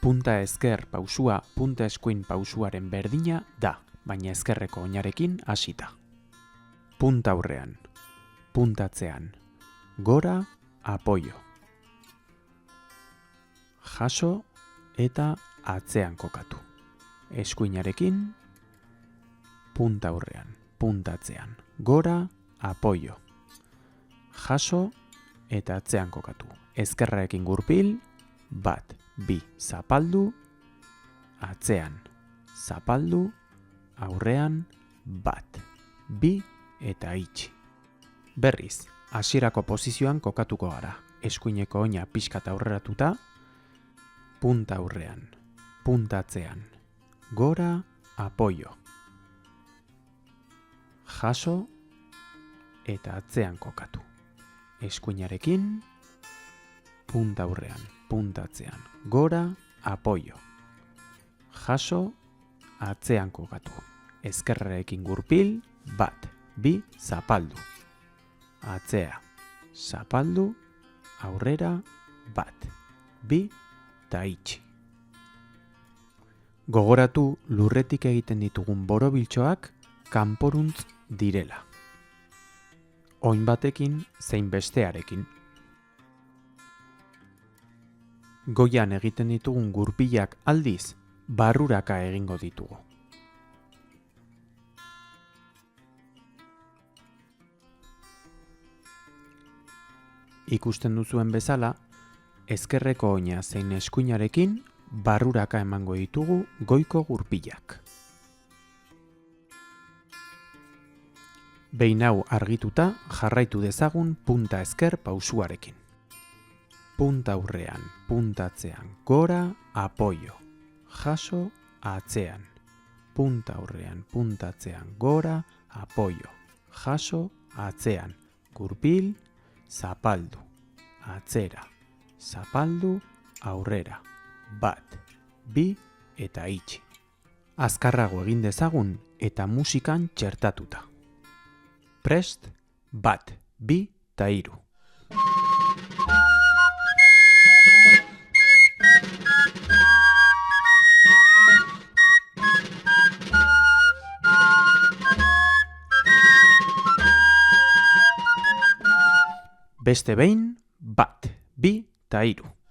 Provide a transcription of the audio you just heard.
Punta ezker pausua punta eskuin pausuaren berdina da, baina ezkerreko oinarekin hasita. Punta aurrean, puntatzean, gora, apoio. Jaso eta atzean kokatu. Eskuinarekin, punta aurrean, puntatzean, gora, apoio. Jaso eta atzean kokatu. Ezkerrarekin gurpil, 1, 2, zapaldu, atzean, zapaldu, aurrean, 1, 2 eta itxi. Berriz, hasierako posizioan kokatuko gara. Eskuineko oina pixkat aurreratuta, punta aurrean, puntatzean, gora, apoio. Jaso eta atzean kokatu. Eskuinarekin, punta aurrean, puntatzean, gora, apoio. Jaso, atzean kokatu. Ezkerrarekin gurpil, 1, 2, zapaldu. Atzea, zapaldu, aurrera, 1, 2, eta itxi. Gogoratu lurretik egiten ditugun borobiltxoak kanporuntz direla. Oin batekin zein bestearekin. Goian egiten ditugun gurpilak aldiz, barruraka egingo ditugu. Ikusten duzuen bezala, ezkerreko oina zein eskuinarekin barruraka emango ditugu goiko gurpilak. Behin hau argituta jarraitu dezagun punta ezker pausuarekin. Punta aurrean, puntatzean, gora, apoio. Jaso, atzean. Punta aurrean, puntatzean, gora, apoio. Jaso, atzean. Gurpil, zapaldu. Atzera, zapaldu, aurrera. 1, 2 eta itxi. Azkarrago egin dezagun eta musikan txertatuta. Prest, 1, 2 eta 3. Beste behin, 1, 2 eta 3.